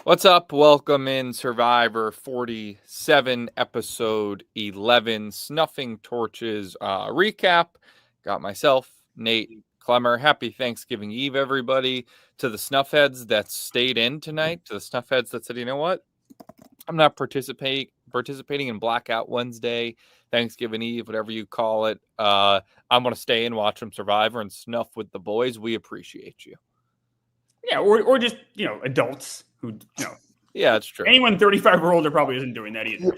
What's up? Welcome in Survivor 47, episode 11, Snuffing Torches recap. Got myself, Nate, Clemmer. Happy Thanksgiving Eve, everybody. To the Snuffheads that stayed in tonight, to the Snuffheads that said, you know what? I'm not participating in Blackout Wednesday, Thanksgiving Eve, whatever you call it. I'm going to stay and watch some Survivor and snuff with the boys. We appreciate you. Yeah, or just, adults who, Yeah, it's true. anyone 35 or older probably isn't doing that either.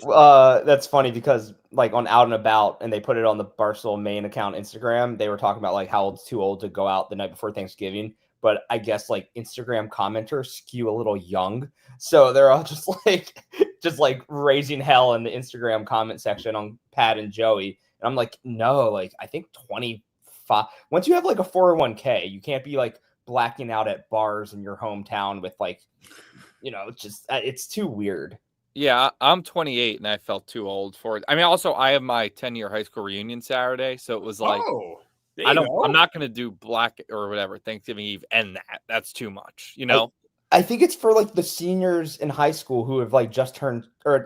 That's funny because like on Out and About, and they put it on the Barstool main account Instagram, they were talking about like how it's too old to go out the night before Thanksgiving. But I guess like Instagram commenters skew a little young. So they're all just like raising hell in the Instagram comment section on Pat and Joey. And I'm like, no, like I think 25. Once you have like a 401k, you can't be like blacking out at bars in your hometown with like, it's too weird. Yeah, I'm 28 and I felt too old for it. I mean, also I have my 10-year high school reunion Saturday, so it was like, I'm not going to do Black or whatever Thanksgiving Eve and that's too much, I think it's for like the seniors in high school who have like just turned, in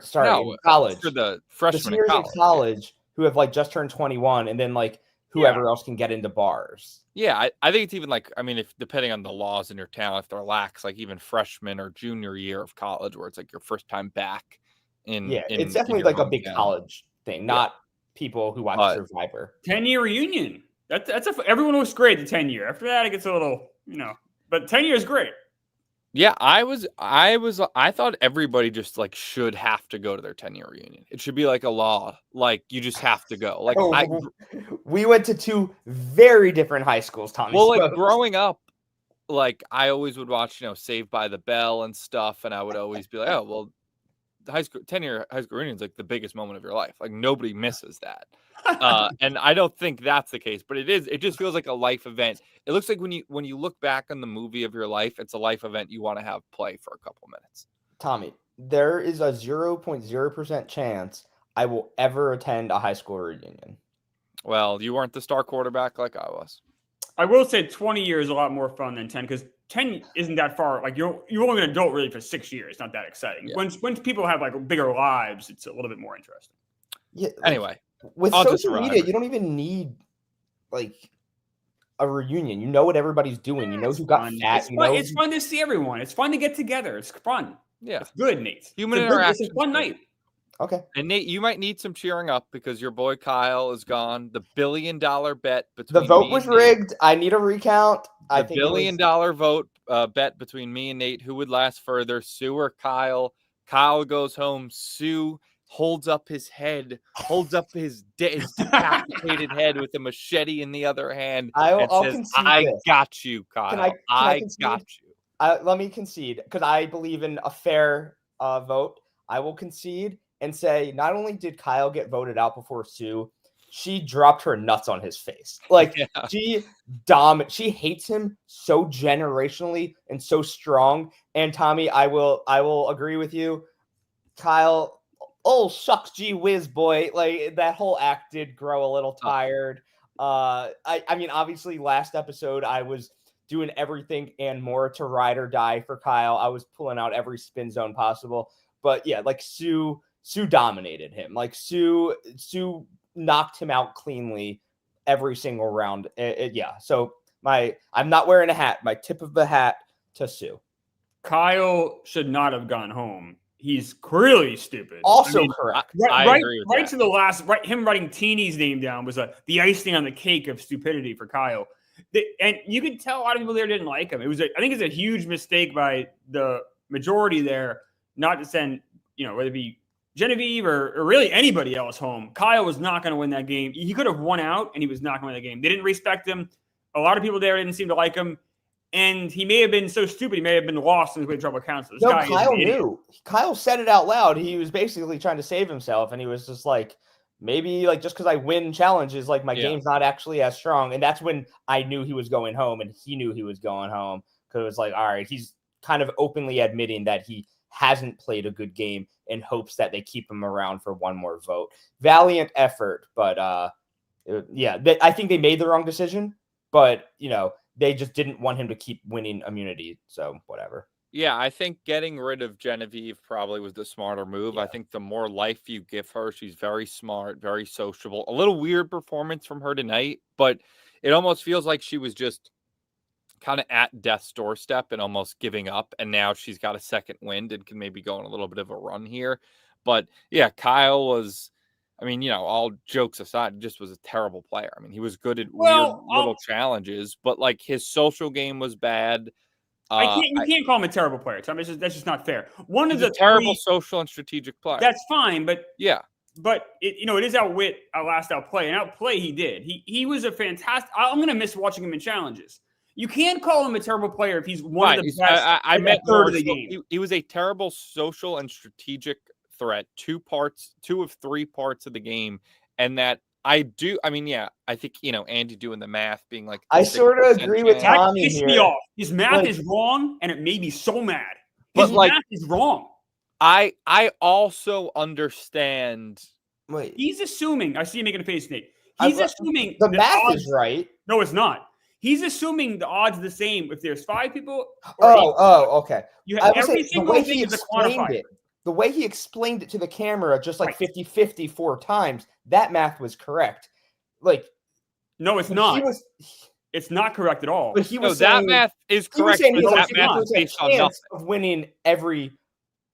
college. For the freshmen in college who have like just turned 21, and then like whoever else can get into bars. Yeah, I think it's even like, I mean, if depending on the laws in your town, if they're lax, like even freshman or junior year of college, where it's like your first time back it's definitely like a big college thing, not people who watch Survivor. 10-year reunion. Everyone was great the 10-year. After that, it gets a little, but 10 years is great. Yeah, I thought everybody just like should have to go to their 10-year reunion. It should be like a law. Like you just have to go. Like we went to two very different high schools, Tommy. Well, like growing up, like I always would watch, Saved by the Bell and stuff, and I would always be like, oh, well, the 10-year high school reunion is like the biggest moment of your life. Like nobody misses that. And I don't think that's the case, but it just feels like a life event. It looks like when you look back on the movie of your life, it's a life event you want to have play for a couple minutes. Tommy, there is a 0.0% chance I will ever attend a high school reunion. Well, you weren't the star quarterback like I was. I will say 20 years is a lot more fun than 10 because 10 isn't that far. Like you're only an adult really for 6 years. It's not that exciting. Yeah. Once people have like bigger lives, it's a little bit more interesting. Yeah. Anyway, with social media, you don't even need like a reunion. You know what everybody's doing. You know who got fat. It's fun to see everyone. It's fun to get together. It's fun. Yeah, it's good, Nate. Human interaction. It's a fun night. Okay. And Nate, you might need some cheering up because your boy Kyle is gone. The $1 billion bet between the vote was rigged. I need a recount. The $1 billion vote bet between me and Nate. Who would last further, Sue or Kyle? Kyle goes home. Sue holds up his head, holds up his decapitated head with a machete in the other hand, and says, "I got you, Kyle. I got you." Let me concede because I believe in a fair vote. I will concede and say not only did Kyle get voted out before Sue, she dropped her nuts on his face. Like she hates him so generationally and so strong. And Tommy, I will agree with you. Kyle, oh shucks, gee whiz, boy. Like that whole act did grow a little tired. I mean, obviously last episode I was doing everything and more to ride or die for Kyle. I was pulling out every spin zone possible. But yeah, like Sue dominated him. Like Sue knocked him out cleanly every single round. Yeah. So I'm not wearing a hat. My tip of the hat to Sue. Kyle should not have gone home. He's really stupid. Also correct. I agree with that. To the last, him writing Teni's name down was the icing on the cake of stupidity for Kyle. And you could tell a lot of people there didn't like him. I think it's a huge mistake by the majority there not to send, whether it be Genevieve or really anybody else home. Kyle was not going to win that game. He could have won out, and he was not going to win that game. They didn't respect him. A lot of people there didn't seem to like him. And he may have been so stupid, he may have been lost in his way to trouble counselors. No, Kyle knew. Kyle said it out loud. He was basically trying to save himself, and he was just like, maybe like just because I win challenges, like my game's not actually as strong. And that's when I knew he was going home, and he knew he was going home because it was like, all right, he's kind of openly admitting that he hasn't played a good game in hopes that they keep him around for one more vote. Valiant effort, but I think they made the wrong decision, but they just didn't want him to keep winning immunity. So whatever. Yeah, I think getting rid of Genevieve probably was the smarter move. I Yeah. think the more life you give her, she's very smart, very sociable. A little weird performance from her tonight, but it almost feels like she was just kind of at death's doorstep and almost giving up. And now she's got a second wind and can maybe go on a little bit of a run here. But yeah, Kyle was, I mean, all jokes aside, just was a terrible player. I mean, he was good at weird Well, little challenges, but like his social game was bad. you can't call him a terrible player. Tom. That's just not fair. One He's of a the terrible three, social and strategic player. that's fine, but Yeah. it is outwit, outlast, outplay, and outplay he did. He was a fantastic. I'm gonna miss watching him in challenges. You can't call him a terrible player if he's one of the best. I meant third more of the so, game. he was a terrible social and strategic threat. 2 of 3 parts of the game, and that I mean, yeah, I think Andy doing the math, being like, I sort of agree with That Tommy pissed here. me off. His math Like- is wrong, and it made me so mad. But, His like- math is wrong. I also understand. Wait, He's assuming. I see you making a face, Nate. I- He's assuming the that math odds- is right. No, it's not. He's assuming the odds are the same if there's 5 people. Or 8 people. Okay. You I have would say every the single way thing he is a explained quantifier. it, the way he explained it to the camera, just like Right. 50-50 4 times, that math was correct. Like, No, it's he not. was, It's not correct at all. but he No, was that saying, math is he was correct. saying he But has that a math is 50% based on nothing. chance of winning every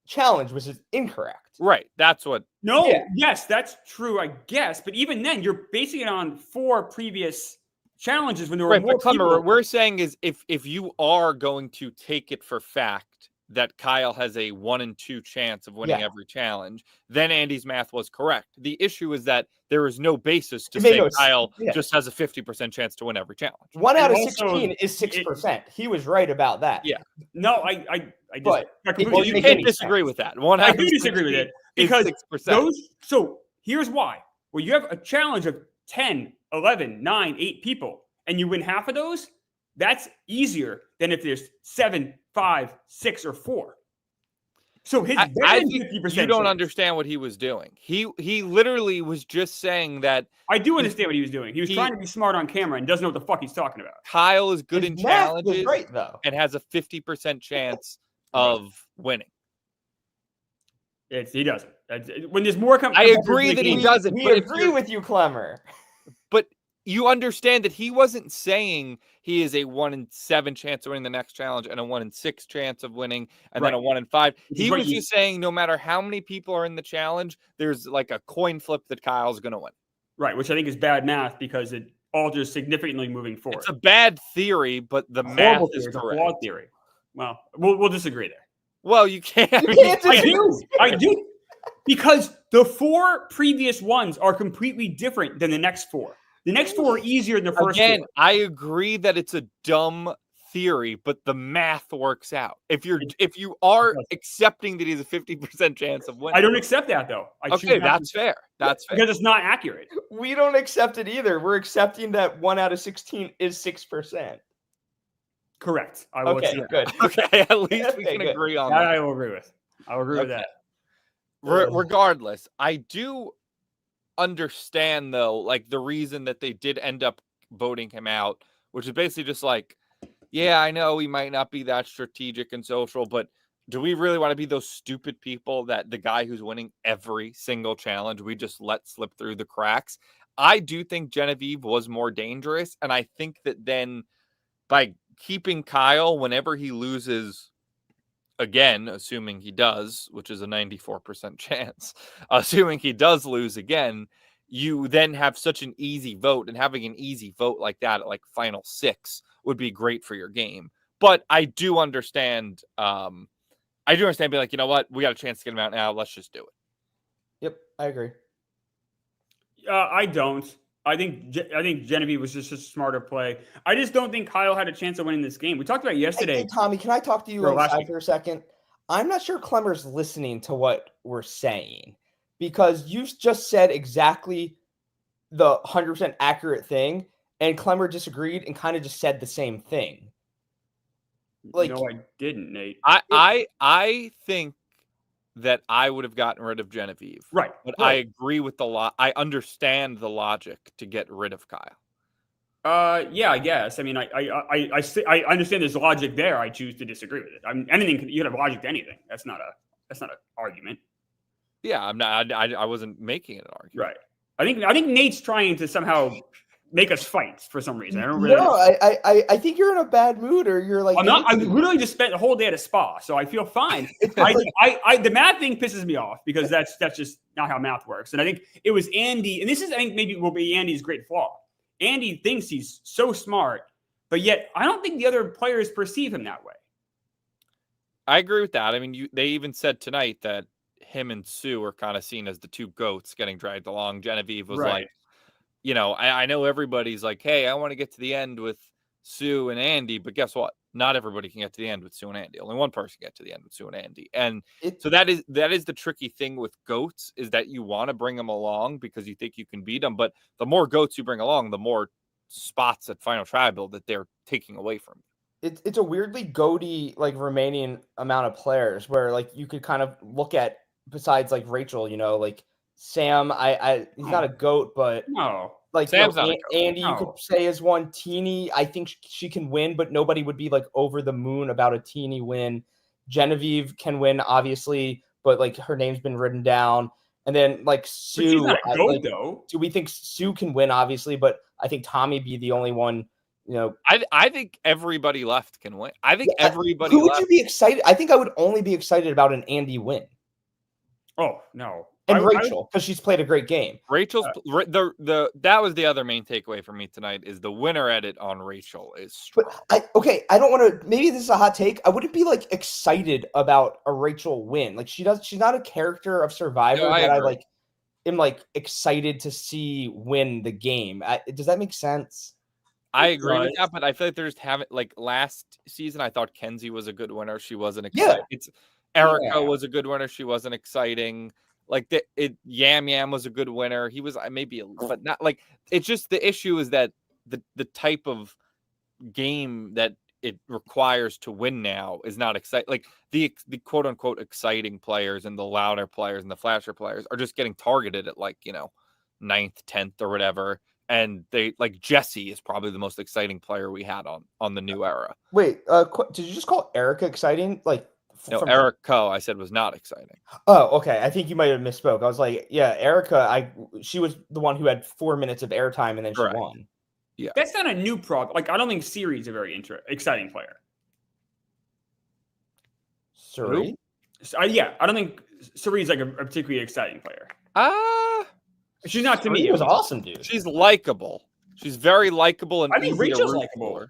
challenge, which is incorrect. Right. That's what. No, Yeah. yes, that's true, I guess. But even then, you're basing it on 4 previous challenges when there were Right, more but Clemmer, people. what we're saying is if you are going to take it for fact that Kyle has a 1 in 2 chance of winning Yeah. every challenge, then Andy's math was correct. The issue is that there is no basis to It made say no s- Kyle yeah. just has a 50% chance to win every challenge. 1 And out of also, 16 is 6%. He was right about that. Yeah. No, I But completely Well, It you make can't any disagree sense. with that. 1 I out do of disagree with 16 it is because 6%. So here's why. Well, you have a challenge of 10, 11, 9, 8 people, and you win half of those. That's easier than if there's 7, 5, 6, or 4. So his better I than think 50%. you don't chance. understand what he was doing. He literally was just saying that I do understand what he was doing. He was trying to be smart on camera and doesn't know what the fuck he's talking about. Kyle is good His in math was challenges right, though. and has a 50% chance of winning. He doesn't. When there's more I agree that he does. doesn't. We But if agree you're- with you, Clemmer. But you understand that he wasn't saying he is a 1 in 7 chance of winning the next challenge and a 1 in 6 chance of winning and then a Right. 1 in 5. Which is He what was you- just saying no matter how many people are in the challenge, there's like a coin flip that Kyle's going to win. Right, which I think is bad math because it alters significantly moving forward. It's a bad theory, but the math horrible is theory. It's a correct. flawed theory. Well, we'll disagree there. Well, you can't. You can't I do. Because the 4 previous ones are completely different than the next 4. The next 4 are easier than the first Again, 4. I agree that it's a dumb theory, but the math works out. If you are accepting that he's a 50% chance of winning. I don't accept that though. I choose Okay, not to that's fair. That's fair. because it's not accurate. We don't accept it either. We're accepting that 1 out of 16 is 6%. Correct. I will Okay, accept good. Okay, at least we Okay, can good. agree on that. that. I will agree with. I'll agree with Okay. that. Regardless, I do understand though, like the reason that they did end up voting him out, which is basically just like, yeah, I know he might not be that strategic and social, but do we really want to be those stupid people that the guy who's winning every single challenge we just let slip through the cracks? I do think Genevieve was more dangerous, and I think that then by keeping Kyle whenever he loses again, assuming he does, which is a 94% chance, assuming he does lose again, you then have such an easy vote, and having an easy vote like that at like final 6 would be great for your game. But I do understand, being like, you know what, we got a chance to get him out now. Let's just do it. Yep, I agree. I don't. I think Genevieve was just a smarter play. I just don't think Kyle had a chance of winning this game. We talked about it yesterday. Hey, Tommy, can I talk to you inside for a second? I'm not sure Clemmer's listening to what we're saying because you just said exactly the 100% accurate thing, and Clemmer disagreed and kind of just said the same thing. Like, no, I didn't, Nate. I think that I would have gotten rid of Genevieve. Right. But right. I agree with I understand the logic to get rid of Kyle. Yeah, I guess. I mean, I understand there's logic there. I choose to disagree with it. I mean, anything you can have logic to anything. That's not an argument. Yeah, I'm not. I wasn't making it an argument. Right. I think Nate's trying to somehow make us fight for some reason. I don't really. No, I think you're in a bad mood, or you're like. I'm not. I literally just spent the whole day at a spa, so I feel fine. The math thing pisses me off because that's just not how math works. And I think it was Andy, and this is I think maybe will be Andy's great flaw. Andy thinks he's so smart, but yet I don't think the other players perceive him that way. I agree with that. I mean, they even said tonight that him and Sue are kind of seen as the two goats getting dragged along. Genevieve was like, you know, I know everybody's like, hey, I want to get to the end with Sue and Andy, but guess what? Not everybody can get to the end with Sue and Andy. Only one person can get to the end with Sue and Andy. And so that is the tricky thing with goats, is that you want to bring them along because you think you can beat them. But the more goats you bring along, the more spots at Final Tribal that they're taking away from you. It's a weirdly goaty like remaining amount of players where like you could kind of look at, besides like Rachel, you know, like Sam, he's not a goat, but no. Like Sam's not Andy, you could say is one. Teni, I think she can win, but nobody would be like over the moon about a Teni win. Genevieve can win, obviously, but like her name's been written down. And then like Sue, she's not a goat, though. Do we think Sue can win? Obviously, but I think Tommy be the only one. You know, I think everybody left can win. I think everybody. Who would you be excited? I think I would only be excited about an Andy win. Oh no. And Rachel, because she's played a great game. Rachel's that was the other main takeaway for me tonight, is the winner edit on Rachel is strong. But I don't want to, maybe this is a hot take. I wouldn't be like excited about a Rachel win. Like she's not a character of Survivor that I like am like excited to see win the game. Does that make sense? I agree with that, but I feel like there's like last season I thought Kenzie was a good winner. She wasn't exciting. Erica was a good winner. She wasn't exciting. Like Yam Yam was a good winner. He was maybe, but not like. It's just the issue is that the type of game that it requires to win now is not exciting. Like the quote unquote exciting players and the louder players and the flasher players are just getting targeted at like 9th, 10th or whatever. And they like Jesse is probably the most exciting player we had on the new era. Wait, did you just call Erica exciting? Like. No, Erica, I said, was not exciting. Oh, okay. I think you might have misspoke. I was like, yeah, Erica, she was the one who had 4 minutes of airtime and then she won. Yeah. That's not a new problem. Like, I don't think Siri's a very exciting player. Siri? Yeah, I don't think Siri's like a particularly exciting player. She's not to me. She was awesome, dude. She's likable. She's very likable, and I think Rachel's likable.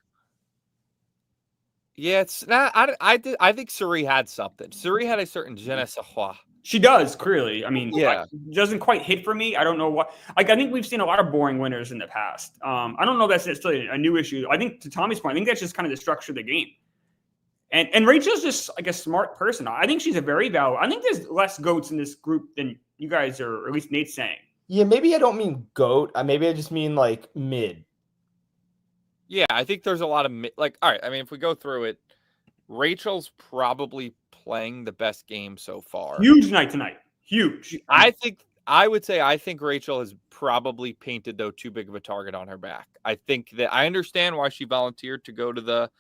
Yeah, it's not. I think Suri had something. Suri had a certain je ne sais quoi. She does, clearly. I mean, yeah, it doesn't quite hit for me. I don't know what. Like, I think we've seen a lot of boring winners in the past. I don't know if that's necessarily a new issue. I think, to Tommy's point, I think that's just kind of the structure of the game. And Rachel's just like a smart person. I think she's a very valid. I think there's less goats in this group than you guys are, or at least Nate's saying. Yeah, maybe I don't mean goat. Maybe I just mean like mid. Yeah, I think there's a lot of all right. I mean, if we go through it, Rachel's probably playing the best game so far. Huge night tonight. Huge. I think Rachel has probably painted though too big of a target on her back. I think that I understand why she volunteered to go to the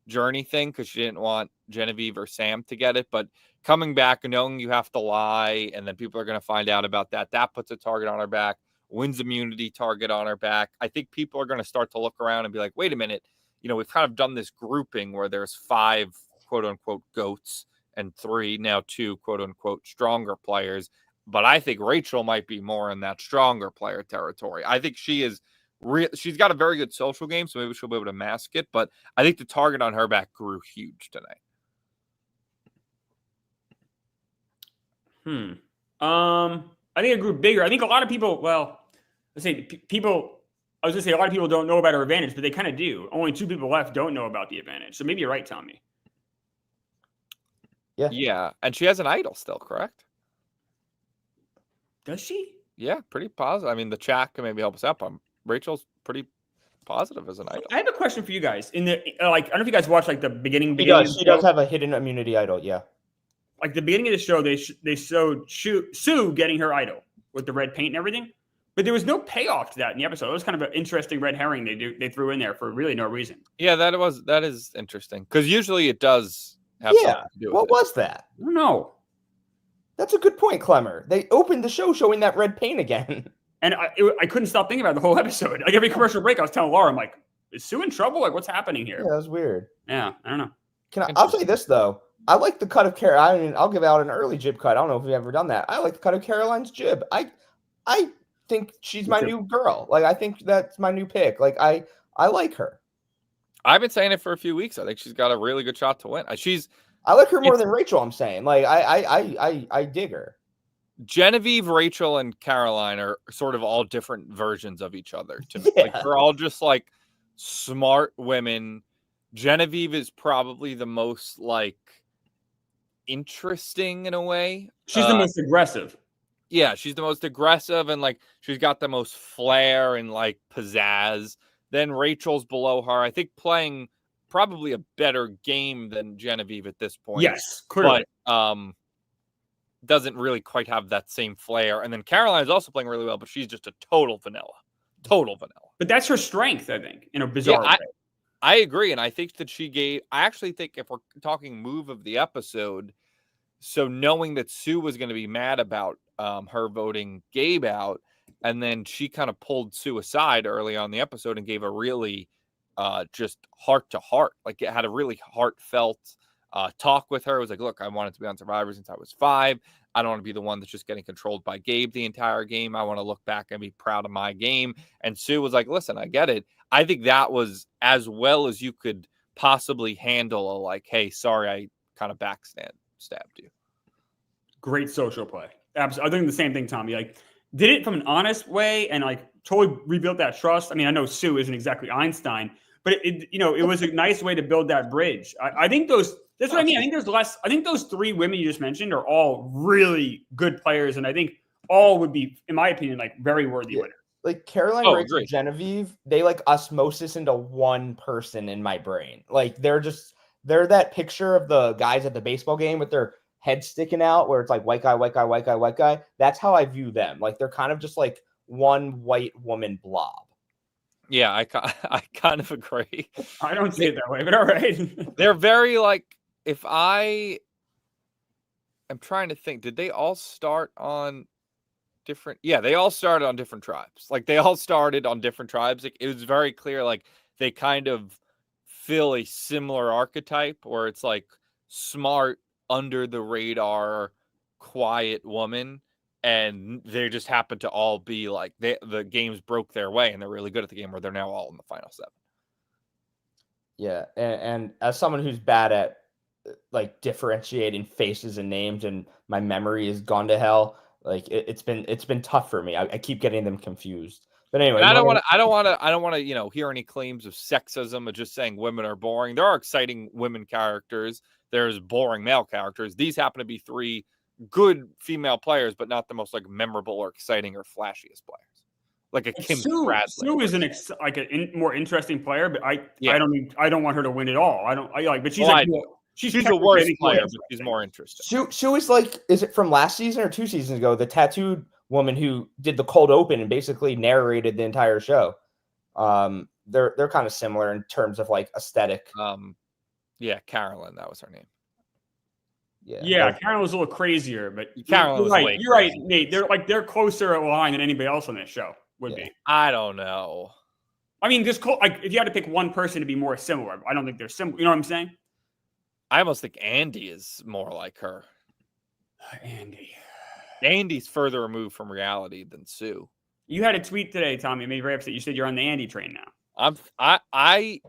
journey thing because she didn't want Genevieve or Sam to get it, but coming back and knowing you have to lie and then people are going to find out about that puts a target on her back. Wins immunity target on her back. I think people are going to start to look around and be like, wait a minute, we've kind of done this grouping where there's 5 quote unquote goats and 3, now 2 quote unquote stronger players. But I think Rachel might be more in that stronger player territory. I think she is she's got a very good social game, so maybe she'll be able to mask it. But I think the target on her back grew huge tonight. I think it grew bigger. I think a lot of people, a lot of people don't know about her advantage, but they kind of do. Only 2 people left don't know about the advantage. So maybe you're right, Tommy. Yeah. Yeah. And she has an idol still, correct? Does she? Yeah, pretty positive. I mean, the chat can maybe help us out, but Rachel's pretty positive as an idol. I have a question for you guys. In the I don't know if you guys watched like the beginning. She does have a hidden immunity idol, yeah. Like the beginning of the show, they showed Sue getting her idol with the red paint and everything. But there was no payoff to that in the episode. It was kind of an interesting red herring they threw in there for really no reason. Yeah, that is interesting because usually it does have Yeah. something to do with What it. was that? I don't know. That's a good point, Clemmer. They opened the show showing that red paint again. And I couldn't stop thinking about it the whole episode. Like every commercial break, I was telling Laura, I'm like, is Sue in trouble? Like, what's happening here? Yeah, that was weird. Yeah, I don't know. I'll say this though. I like the cut of Caroline. I mean, I'll give out an early jib cut. I don't know if we've ever done that. I like the cut of Caroline's jib. I think she's my new girl. Like, I think that's my new pick. Like, I like her. I've been saying it for a few weeks. I think she's got a really good shot to win. I like her more than Rachel. I'm saying, like, I dig her. Genevieve, Rachel, and Caroline are sort of all different versions of each other to me. Yeah. Like, they're all just like smart women. Genevieve is probably the most like interesting in a way. She's the most aggressive. Yeah, she's the most aggressive and like she's got the most flair and like pizzazz. Then Rachel's below her. I think playing probably a better game than Genevieve at this point. Yes, clearly. But doesn't really quite have that same flair. And then Caroline is also playing really well, but she's just a total vanilla. But that's her strength, I think, in a bizarre way. I agree. And I think that I actually think if we're talking move of the episode, so knowing that Sue was going to be mad about her voting Gabe out, and then she kind of pulled Sue aside early on in the episode and gave a really just heart to heart, like it had a really heartfelt talk with her. It was like, look, I wanted to be on Survivor since I was 5. I don't want to be the one that's just getting controlled by Gabe the entire game. I want to look back and be proud of my game. And Sue was like, listen, I get it. I think that was as well as you could possibly handle a like, hey, sorry, I kind of stabbed you. Great social play. Absolutely. I think the same thing, Tommy. Like, did it from an honest way and like totally rebuilt that trust. I mean, I know Sue isn't exactly Einstein, but it was a nice way to build that bridge. I think that's what I mean. I think I think those 3 women you just mentioned are all really good players. And I think all would be, in my opinion, like very worthy winners. Like Caroline, Rachel, Genevieve, they like osmosis into one person in my brain. Like they're that picture of the guys at the baseball game with their head sticking out where it's like white guy, white guy, white guy, white guy. That's how I view them. Like they're kind of just like one white woman blob. Yeah, I kind of agree. I don't see it that way, but all right. They're very like, I'm trying to think, did they all start on different? Yeah, they all started on different tribes. Like they all started on different tribes. Like, it was very clear, like they kind of fill a similar archetype where it's like smart, under the radar, quiet woman. And they just happen to all be like the games broke their way, and they're really good at the game where they're now all in the final 7. Yeah, and as someone who's bad at like differentiating faces and names, and my memory has gone to hell, like it's been tough for me. I keep getting them confused. But anyway, I don't want to hear any claims of sexism of just saying women are boring. There are exciting women characters. There's boring male characters. These happen to be 3 good female players, but not the most like memorable or exciting or flashiest players. Like a Kim Bradley. Sue is a more interesting player, but I don't want her to win it all. But she's she's a worse player, but she's more interesting. Sue is like, is it from last season or 2 seasons ago? The tattooed woman who did the cold open and basically narrated the entire show. They're kind of similar in terms of like aesthetic. Yeah, Carolyn, that was her name. Yeah, Carolyn was a little crazier, but you're right, Nate. They're closer aligned than anybody else on this show would be. I don't know. I mean, just if you had to pick one person to be more similar, I don't think they're similar. You know what I'm saying? I almost think Andy is more like her. Andy's further removed from reality than Sue. You had a tweet today, Tommy. It made me very upset. You said you're on the Andy train now. I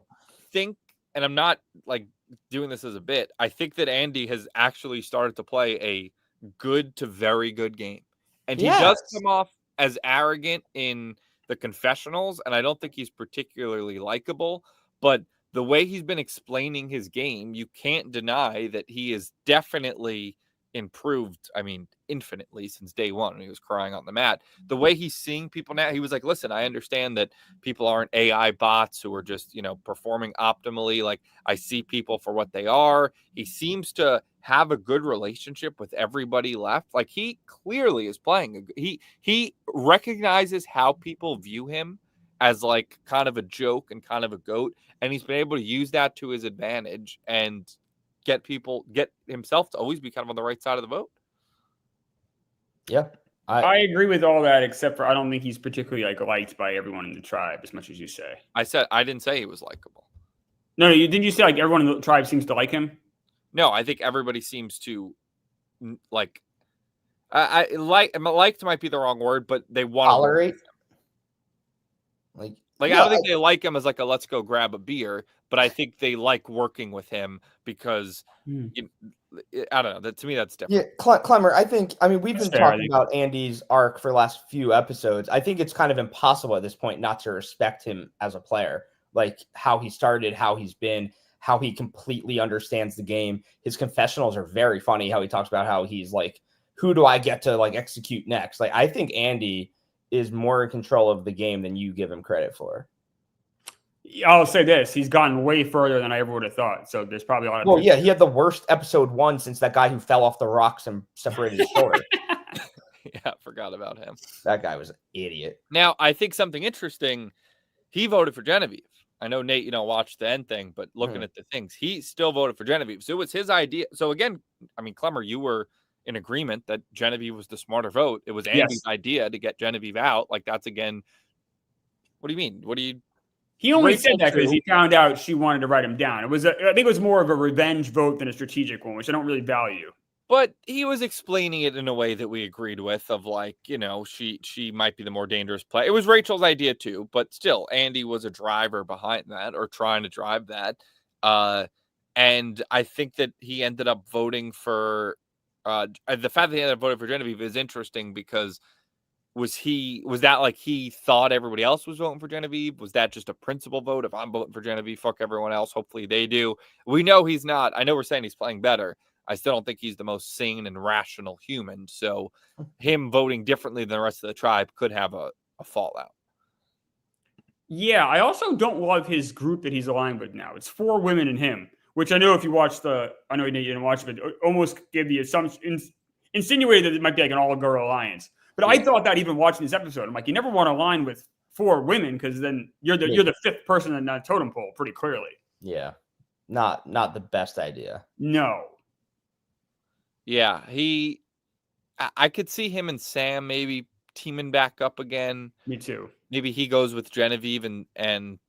think, and I'm not like doing this as a bit, I think that Andy has actually started to play a good to very good game. And he does come off as arrogant in the confessionals, and I don't think he's particularly likable, but the way he's been explaining his game, you can't deny that he is definitely improved. I mean, infinitely since day one when he was crying on the mat. The way he's seeing people now, he was like, listen, I understand that people aren't AI bots who are just, performing optimally. Like, I see people for what they are. He seems to have a good relationship with everybody left. Like, he clearly is playing. He recognizes how people view him as like kind of a joke and kind of a goat, and he's been able to use that to his advantage and get himself to always be kind of on the right side of the vote. Yeah. I agree with all that, except for I don't think he's particularly like liked by everyone in the tribe as much as you say. I didn't say he was likable. No, didn't you say like everyone in the tribe seems to like him? No, I think everybody seems to like. Liked might be the wrong word, but they want to tolerate. Like I don't think they like him as like a let's go grab a beer, but I think they like working with him because I don't know. To me, that's different. Yeah, Clemmer, we've been talking about Andy's arc for the last few episodes. I think it's kind of impossible at this point not to respect him as a player, like how he started, how he's been, how he completely understands the game. His confessionals are very funny, how he talks about how he's like, who do I get to like execute next? Like, I think Andy is more in control of the game than you give him credit for. I'll say this: he's gotten way further than I ever would have thought. So there's probably a lot of. Well, yeah, he had the worst episode 1 since that guy who fell off the rocks and separated his shoulder. Yeah, I forgot about him. That guy was an idiot. Now, I think something interesting. He voted for Genevieve. I know Nate, watched the end thing, but looking at the things, he still voted for Genevieve. So it was his idea. So again, Clemmer, you were in agreement that Genevieve was the smarter vote. It was Andy's idea to get Genevieve out. Like, that's again. What do you mean? He only said that because he found out she wanted to write him down. I think it was more of a revenge vote than a strategic one, which I don't really value. But he was explaining it in a way that we agreed with, of like, she might be the more dangerous play. It was Rachel's idea too, but still, Andy was a driver behind that, or trying to drive that. And I think that he ended up voting for the fact that he ended up voting for Genevieve is interesting because was that like he thought everybody else was voting for Genevieve? Was that just a principle vote? If I'm voting for Genevieve, fuck everyone else. Hopefully they do. We know he's not. I know we're saying he's playing better. I still don't think he's the most sane and rational human. So him voting differently than the rest of the tribe could have a fallout. Yeah, I also don't love his group that he's aligned with now. It's 4 women and him, which I know if you watched I know you didn't watch it, but almost gave the assumption, insinuated that it might be like an all-girl alliance. But I thought that even watching this episode, I'm like, you never want to align with 4 women because then you're the 5th person in that totem pole pretty clearly. Yeah, not the best idea. No. Yeah, I could see him and Sam maybe teaming back up again. Me too. Maybe he goes with Genevieve and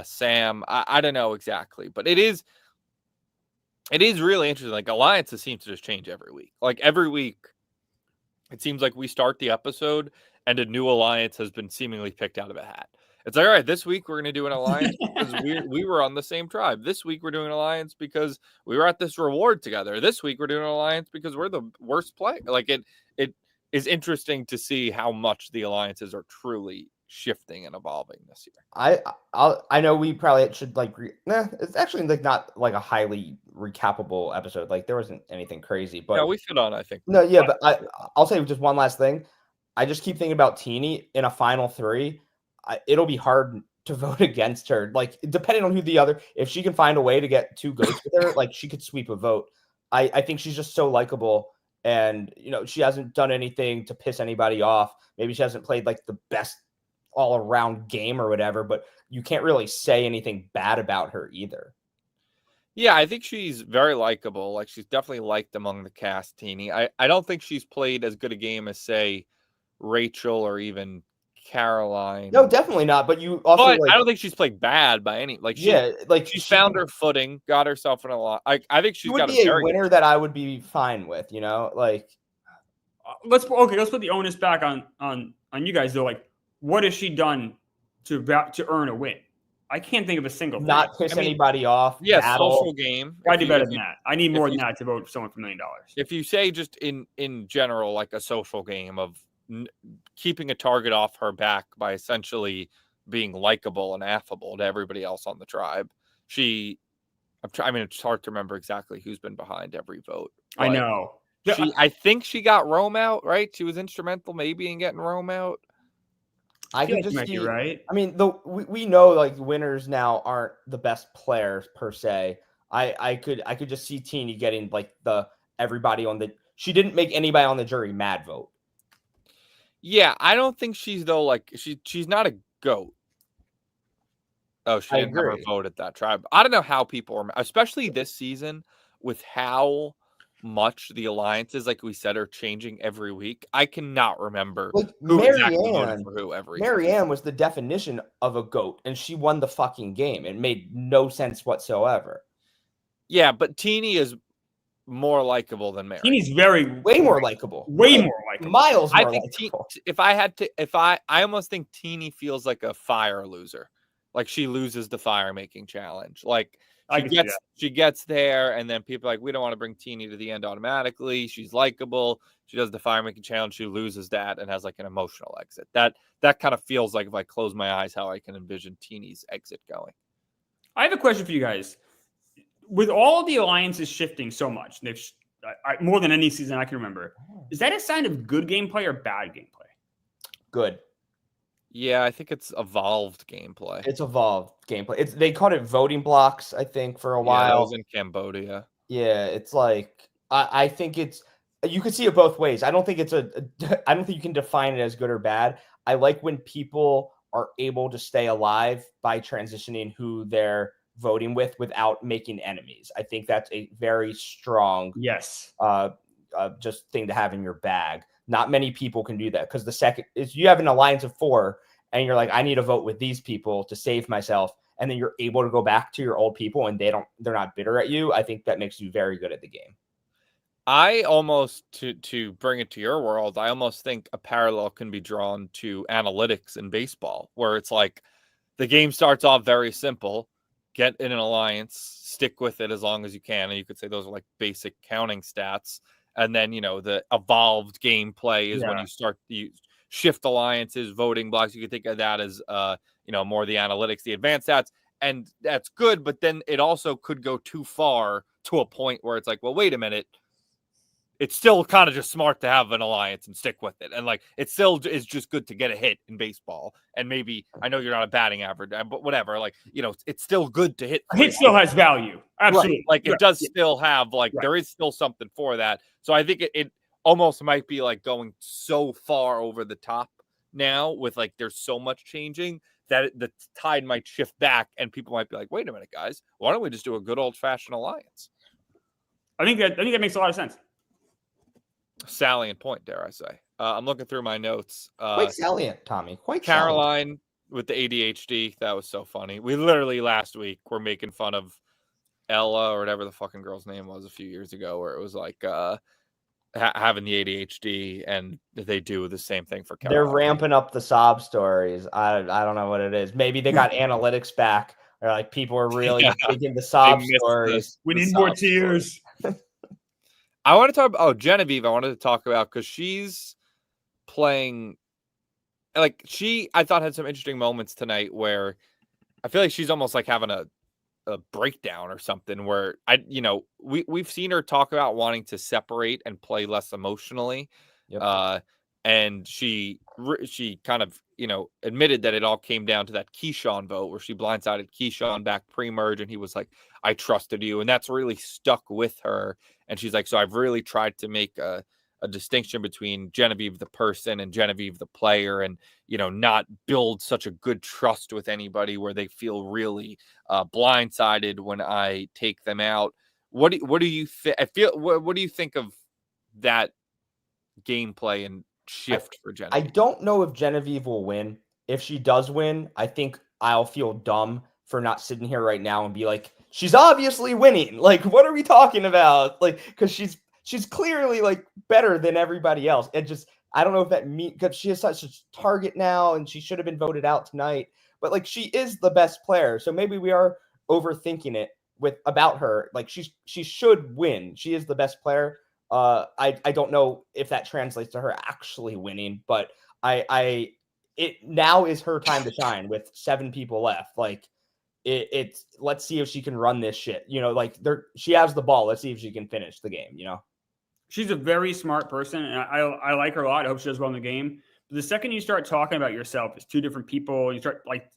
Sam. I don't know exactly, but it is really interesting. Like, alliances seem to just change every week. Like, every week, it seems like we start the episode and a new alliance has been seemingly picked out of a hat. It's like, all right, this week we're going to do an alliance because we were on the same tribe. This week we're doing an alliance because we were at this reward together. This week we're doing an alliance because we're the worst player. Like, it is interesting to see how much the alliances are truly shifting and evolving this year. I know we probably should it's actually like not like a highly recapable episode. Like, there wasn't anything crazy, but yeah, we fit on, I think. No, yeah, but I'll say just one last thing. I just keep thinking about Teni in a final 3. It'll be hard to vote against her. Like, depending on if she can find a way to get 2 goats with her, like, she could sweep a vote. I think she's just so likable, and she hasn't done anything to piss anybody off. Maybe she hasn't played like the best all around game or whatever, but you can't really say anything bad about her either. Yeah, I think she's very likable. Like, she's definitely liked among the cast, Teni. I don't think she's played as good a game as, say, Rachel or even Caroline. No, definitely not. But you also, I don't think she's played bad by any. Like, she found her footing, got herself in a lot. I think she's got a winner that I would be fine with. Like, let's put the onus back on you guys though. Like, what has she done to earn a win? I can't think of a single thing. Not piss anybody off. Yeah, social game. I do better than that. I need more than that to vote for someone for $1 million. If you say just in general, like a social game of keeping a target off her back by essentially being likable and affable to everybody else on the tribe, it's hard to remember exactly who's been behind every vote. I know. I think she got Rome out, right? She was instrumental maybe in getting Rome out. I can just see, right. We know like winners now aren't the best players per se. I could just see Teni getting like everybody on the. She didn't make anybody on the jury mad vote. Yeah, I don't think she's though. Like she's not a goat. Oh, she I didn't have her agree. vote at that tribe. I don't know how people are, especially this season, with how much the alliances, like we said, are changing every week. I cannot remember Like who exactly voted for who every. Marianne was the definition of a goat, and she won the fucking game. It made no sense whatsoever. Yeah, but Teni is more likable than Mary. Teni's way more likable. Way more likable. Miles more I think likable. if I had to, I almost think Teni feels like a fire loser. Like she loses the fire making challenge. Like she gets there, and then people are like, we don't want to bring Teni to the end automatically. She's likable. She does the fire making challenge. She loses that and has like an emotional exit. That kind of feels like, if I close my eyes, how I can envision Teni's exit going. I have a question for you guys. With all of the alliances shifting so much, they've more than any season I can remember. Is that a sign of good gameplay or bad gameplay? Good. Yeah, I think it's evolved gameplay. It's evolved gameplay. They called it voting blocks, I think, for a while. That was in Cambodia. Yeah, it's like I think it's you could see it both ways. I don't think it's I don't think you can define it as good or bad. I like when people are able to stay alive by transitioning who they're voting with without making enemies. I think that's a very strong just thing to have in your bag. Not many people can do that, because the second is you have an alliance of 4 and you're like, I need to vote with these people to save myself, and then you're able to go back to your old people and they're not bitter at you. I think that makes you very good at the game. I almost, to bring it to your world, I almost think a parallel can be drawn to analytics in baseball, where it's like the game starts off very simple. Get in an alliance, stick with it as long as you can. And you could say those are like basic counting stats. And then, the evolved gameplay is when you start to shift alliances, voting blocks. You could think of that as, more the analytics, the advanced stats. And that's good. But then it also could go too far to a point where it's like, well, wait a minute. It's still kind of just smart to have an alliance and stick with it. And like, it still is just good to get a hit in baseball. And maybe, I know you're not a batting average, but whatever, like, it's still good to hit. A hit still has value. Absolutely. Right. Like it does still have, like, there is still something for that. So I think it almost might be like going so far over the top now with like, there's so much changing that the tide might shift back and people might be like, wait a minute, guys, why don't we just do a good old fashioned alliance? I think that makes a lot of sense. Salient point, dare I say. I'm looking through my notes. Quite salient, Tommy. Quite Caroline with the ADHD. That was so funny. We literally last week were making fun of Ella or whatever the fucking girl's name was a few years ago, where it was like having the ADHD, and they do the same thing for Caroline. They're ramping up the sob stories. I don't know what it is. Maybe they got analytics back, or like people are really digging the sob stories. We need more tears. I want to talk about Genevieve. I wanted to talk about, because she's playing, like, I thought had some interesting moments tonight where I feel like she's almost like having a breakdown or something, where we've seen her talk about wanting to separate and play less emotionally. Yep. And she kind of, admitted that it all came down to that Keyshawn vote where she blindsided Keyshawn back pre-merge, and he was like, I trusted you. And that's really stuck with her. And she's like, so I've really tried to make a distinction between Genevieve the person and Genevieve the player, and not build such a good trust with anybody where they feel really blindsided when I take them out. What do you think? What do you think of that gameplay and shift for Genevieve? I don't know if Genevieve will win. If she does win, I think I'll feel dumb for not sitting here right now and be like, she's obviously winning. Like, what are we talking about? Like, because she's clearly like better than everybody else. It just, I don't know if that means, because she has such a target now and she should have been voted out tonight, but like, she is the best player. So maybe we are overthinking it about her. Like, she should win. She is the best player. I don't know if that translates to her actually winning, but it now is her time to shine with 7 people left. Like, it's let's see if she can run this shit. Like, she has the ball. Let's see if she can finish the game. She's a very smart person, and I like her a lot. I hope she does well in the game. But the second you start talking about yourself as 2 different people, you start like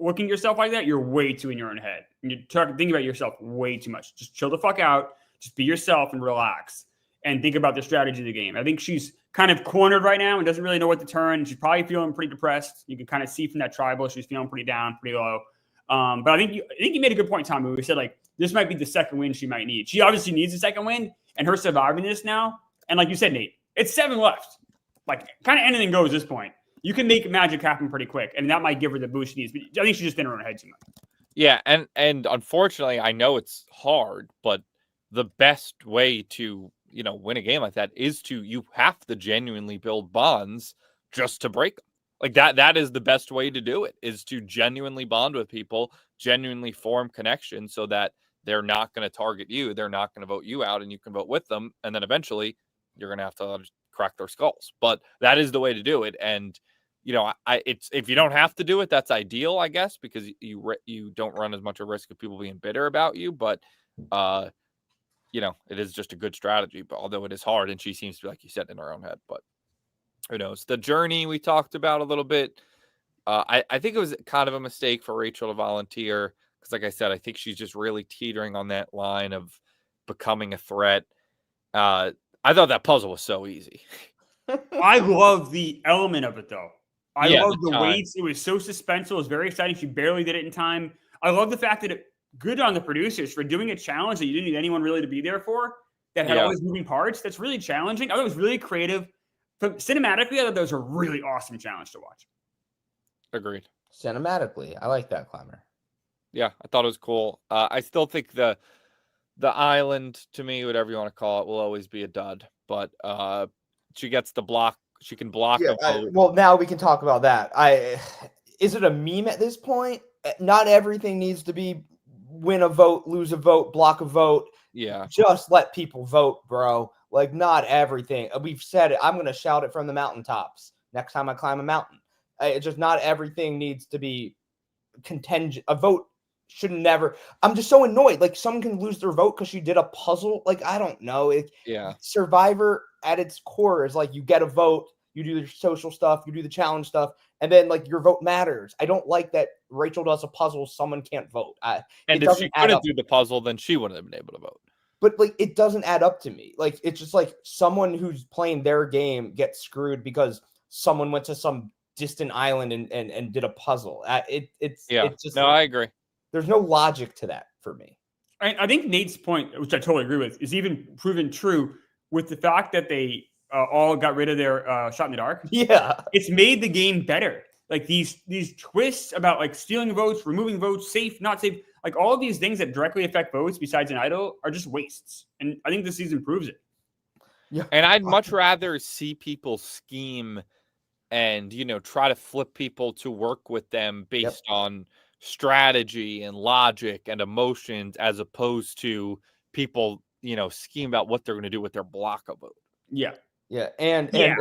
looking at yourself like that, you're way too in your own head. And you're thinking about yourself way too much. Just chill the fuck out. Just be yourself and relax and think about the strategy of the game. I think she's kind of cornered right now and doesn't really know what to turn. She's probably feeling pretty depressed. You can kind of see from that tribal, she's feeling pretty down, pretty low. But I think you made a good point, Tommy. We said like this might be the second win she might need. She obviously needs a second win, and her surviving this now. And like you said, Nate, it's 7 left. Like kind of anything goes at this point. You can make magic happen pretty quick, and that might give her the boost she needs. But I think she's just in her own head too much. Yeah, and unfortunately, I know it's hard, but the best way to win a game like that is you have to genuinely build bonds just to break them. Like that is the best way to do it, is to genuinely bond with people, genuinely form connections so that they're not going to target you, they're not going to vote you out, and you can vote with them, and then eventually you're going to have to crack their skulls. But that is the way to do it, and it's if you don't have to do it, that's ideal, I guess, because you don't run as much a risk of people being bitter about you. But it is just a good strategy. But although it is hard, and she seems to be, like you said, in her own head. But who knows? The journey we talked about a little bit. I think it was kind of a mistake for Rachel to volunteer because, like I said, I think she's just really teetering on that line of becoming a threat. I thought that puzzle was so easy. I love the element of it, though. I love the time. weights. It was so suspenseful. It was very exciting. She barely did it in time. I love the fact that good on the producers for doing a challenge that you didn't need anyone really to be there for, that had all these moving parts. That's really challenging. I thought it was really creative. Cinematically, I thought that was a really awesome challenge to watch. Agreed. Cinematically, I like that, Clemmer. Yeah, I thought it was cool. I still think the island, to me, whatever you want to call it, will always be a dud. But she gets the block. She can block a vote. Well, now we can talk about that. Is it a meme at this point? Not everything needs to be win a vote, lose a vote, block a vote. Yeah. Just let people vote, bro. Like, not everything. We've said it. I'm going to shout it from the mountaintops next time I climb a mountain. It's just not everything needs to be contingent. A vote should never. I'm just so annoyed. Like, someone can lose their vote because she did a puzzle. Like, I don't know. Survivor at its core is like you get a vote, you do the social stuff, you do the challenge stuff, and then like your vote matters. I don't like that Rachel does a puzzle, someone can't vote. And if she couldn't do the puzzle, then she wouldn't have been able to vote. But like, it doesn't add up to me. Like, it's just like someone who's playing their game gets screwed because someone went to some distant island and did a puzzle. It's just no, I agree. There's no logic to that for me. I think Nate's point, which I totally agree with, is even proven true with the fact that they all got rid of their shot in the dark. Yeah, it's made the game better. Like these twists about like stealing votes, removing votes, safe, not safe, like all of these things that directly affect votes besides an idol are just wastes. And I think this season proves it. Yeah, and I'd much rather see people scheme and try to flip people to work with them based on strategy and logic and emotions, as opposed to people scheme about what they're going to do with their block of vote. And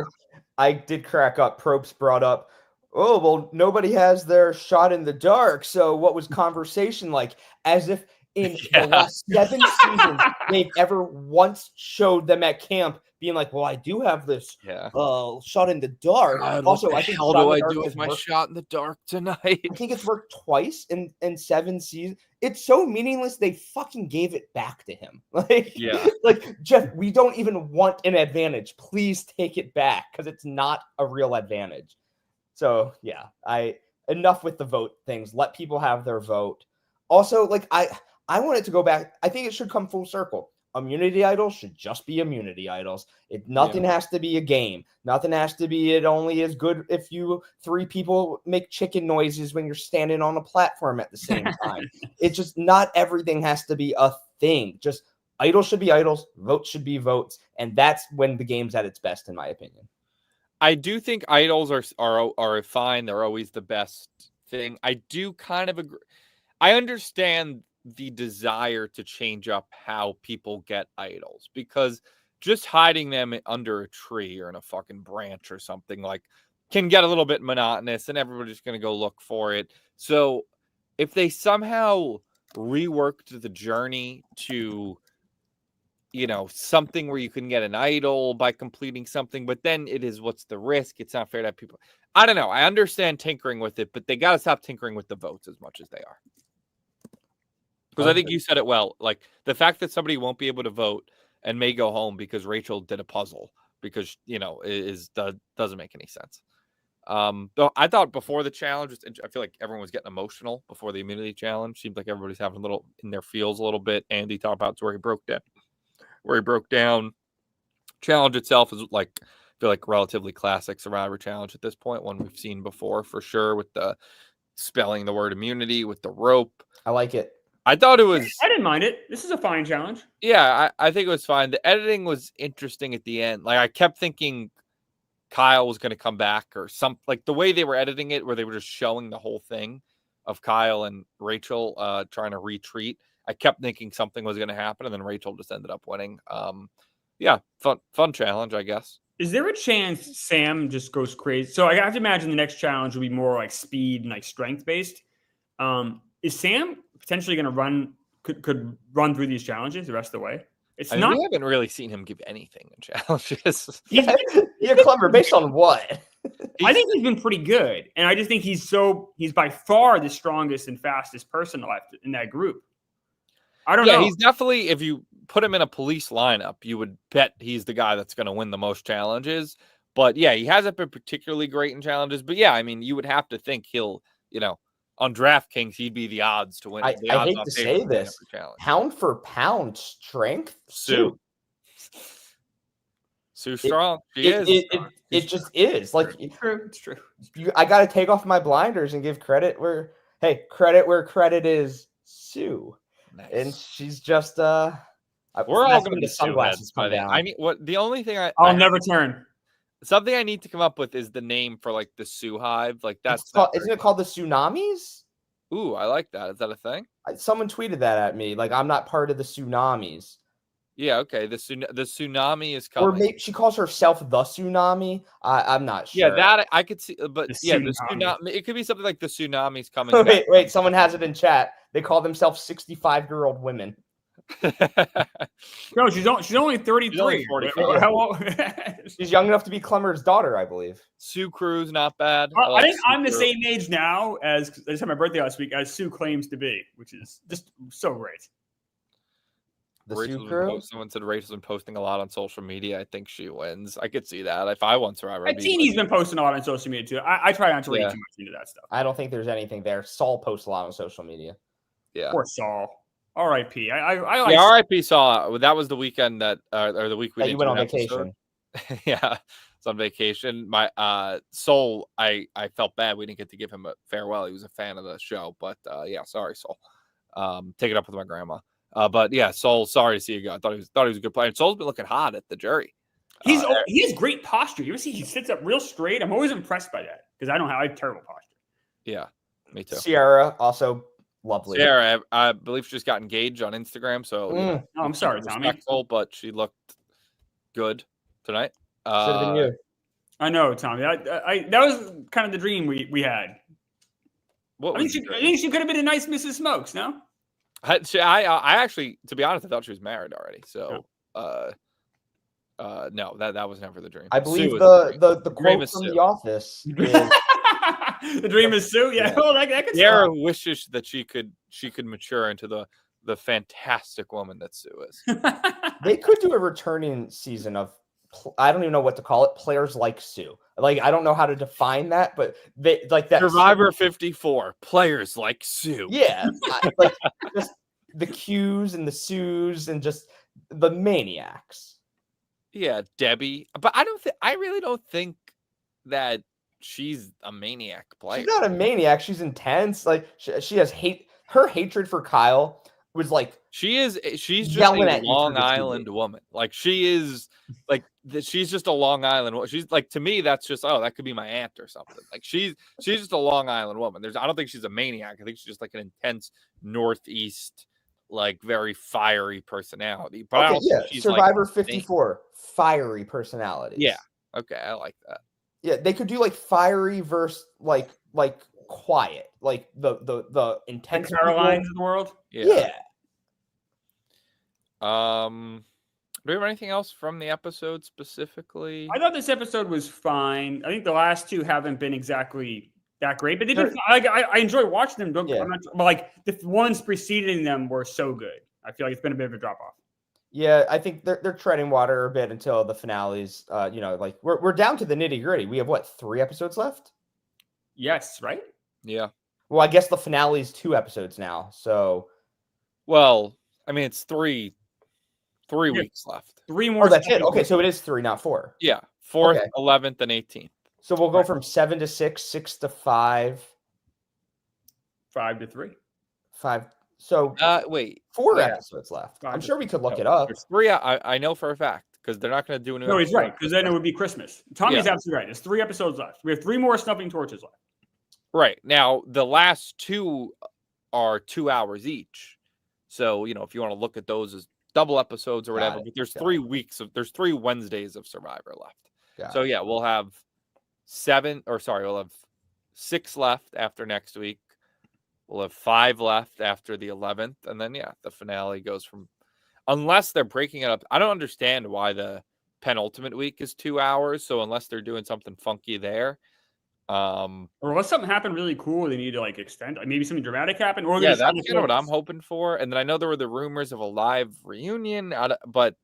I did crack up. Probst brought up, oh well, nobody has their shot in the dark, so what was conversation like? As if in the last 7 seasons they've ever once showed them at camp being like, well, I do have this shot in the dark. God, also, I think how do I do with my shot in the dark tonight? I think it's worked twice in 7 seasons. It's so meaningless. They fucking gave it back to him. Like Jeff, we don't even want an advantage. Please take it back because it's not a real advantage. So enough with the vote things. Let people have their vote. Also, like I want it to go back. I think it should come full circle. Immunity idols should just be immunity idols. Nothing has to be a game. Nothing has to be, it only is good if 3 people make chicken noises when you're standing on a platform at the same time. It's just not everything has to be a thing. Just idols should be idols. Votes should be votes. And that's when the game's at its best, in my opinion. I do think idols are fine. They're always the best thing. I do kind of agree. I understand the desire to change up how people get idols, because just hiding them under a tree or in a fucking branch or something like can get a little bit monotonous and everybody's going to go look for it. So if they somehow reworked the journey to something where you can get an idol by completing something, but then it is, what's the risk? It's not fair to have people. I don't know. I understand tinkering with it, but they got to stop tinkering with the votes as much as they are. Because I think you said it well. Like, the fact that somebody won't be able to vote and may go home because Rachel did a puzzle because, doesn't make any sense. Though I thought before the challenge, I feel like everyone was getting emotional before the immunity challenge. Seems like everybody's having a little in their feels a little bit. Andy talked about where he broke down. Challenge itself is I feel like relatively classic Survivor challenge at this point, one we've seen before for sure, with the spelling the word immunity with the rope. I like it. I thought it was. I didn't mind it. This is a fine challenge. Yeah, I think it was fine. The editing was interesting at the end. Like, I kept thinking Kyle was going to come back or something. Like, the way they were editing it, where they were just showing the whole thing of Kyle and Rachel trying to retreat. I kept thinking something was going to happen, and then Rachel just ended up winning. Yeah, fun challenge, I guess. Is there a chance Sam just goes crazy? So I have to imagine the next challenge will be more like speed and like strength based. Is Sam potentially going to run? Could run through these challenges the rest of the way? We haven't really seen him give anything in challenges. You're clever. Based on what? I think he's been pretty good, and I just think he's by far the strongest and fastest person left in that group. I don't know. Yeah, he's definitely, if you put him in a police lineup, you would bet he's the guy that's going to win the most challenges. But yeah, he hasn't been particularly great in challenges. But yeah, I mean, you would have to think he'll, on DraftKings, he'd be the odds to win. I hate to say this. Pound for pound strength, Sue strong. It just is. Like, it's true. I got to take off my blinders and give credit where credit is Sue. Nice. And she's just we're all going to sunglasses come down. I mean, the only thing I'll never turn. Something I need to come up with is the name for like the Sue Hive. Like, isn't it called the Tsunamis? Ooh, I like that. Is that a thing? Someone tweeted that at me. Like, I'm not part of the Tsunamis. Yeah, okay. The tsunami is coming. Or maybe she calls herself the tsunami. I'm not sure. Yeah, that I could see. But the tsunami. It could be something like the tsunami's coming. Wait. Someone has it in chat. They call themselves 65-year-old women. No, she's only 33. She's only 44. How old? She's young enough to be Clemmer's daughter, I believe. Sue Cruz, not bad. I think I'm the same age now as I just had my birthday last week as Sue claims to be, which is just so great. Someone said Rachel's been posting a lot on social media. I think she wins. I could see that. If I won Survivor, Teni's been posting a lot on social media too. I try not to read too much into that stuff. I don't think there's anything there. Saul posts a lot on social media. Yeah. Poor Saul. R.I.P. I like R.I.P. Saul. That was the weekend or the week we you went on vacation. Yeah, it's on vacation. My Soul, I felt bad we didn't get to give him a farewell. He was a fan of the show, but yeah, sorry, Soul. Take it up with my grandma. But yeah, Soul, sorry to see you go. I thought he was a good player. And Soul's been looking hot at the jury. He has great posture. You ever see he sits up real straight? I'm always impressed by that because I have terrible posture. Yeah, me too. Sierra also lovely. Sierra, I believe she just got engaged on Instagram. So oh, I'm sorry, Tommy. But she looked good tonight. Should have been you. I know, Tommy. I that was kind of the dream we had. I think she could have been a nice Mrs. Smokes. No. I actually, to be honest, I thought she was married already. So, no, that was never the dream. I believe the quote from The Office. The dream is Sue. Yeah, well, that could. Sarah wishes that she could mature into the fantastic woman that Sue is. They could do a returning season of. I don't even know what to call it. Players like Sue. Like, I don't know how to define that, but they like that. Survivor 54. Players like Sue. Yeah, like just the Qs and the Sues and just the maniacs. Yeah, Debbie. But I really don't think that she's a maniac player. She's not a maniac. She's intense. Like she has hate. Her hatred for Kyle was like she's just a Long Island woman. Like she is like she's just a Long Island. She's like, to me, that's just that could be my aunt or something. Like she's just a Long Island woman. I don't think she's a maniac. I think she's just like an intense Northeast, like very fiery personality. But I don't think she's Survivor 54 fiery personalities. Yeah. Okay, I like that. Yeah, they could do like fiery versus like quiet, like the intense Carolines of the world. Yeah. we have anything else from the episode specifically? I thought this episode was fine. I think the last two haven't been exactly that great, but they've been. I enjoy watching them. Yeah. But like the ones preceding them were so good. I feel like it's been a bit of a drop off. Yeah, I think they're treading water a bit until the finales. Like we're down to the nitty gritty. We have what, 3 episodes left? Yes, right? Yeah. Well, I guess the finale is 2 episodes now. So, well, I mean, it's 3 weeks left. 3 more. oh, that's it. Okay, so it is 3, not 4. Yeah, 4th, Okay. 11th, and 18th. So we'll go from 7 to 6, 6 to 5, 5 to 3. 5. So wait, 4 yeah. episodes left. 5 I'm to sure we could look No, it up. There's 3. I know for a fact because they're not going to do a new. No, he's episode. right, because then it would be Christmas. Tommy's absolutely right. There's 3 episodes left. We have 3 more Snuffing Torches left. Right now, the last 2 are 2 hours each. So if you want to look at those as double episodes or whatever, but there's 3 weeks there's 3 Wednesdays of Survivor left. So yeah, we'll have 6 left after next week. We'll have 5 left after the 11th, and then the finale goes from, unless they're breaking it up. I don't understand why the penultimate week is 2 hours. So unless they're doing something funky there, or unless something happened really cool, they need to like extend. Like maybe something dramatic happened. Or that's kind of what I'm hoping for. And then I know there were the rumors of a live reunion, but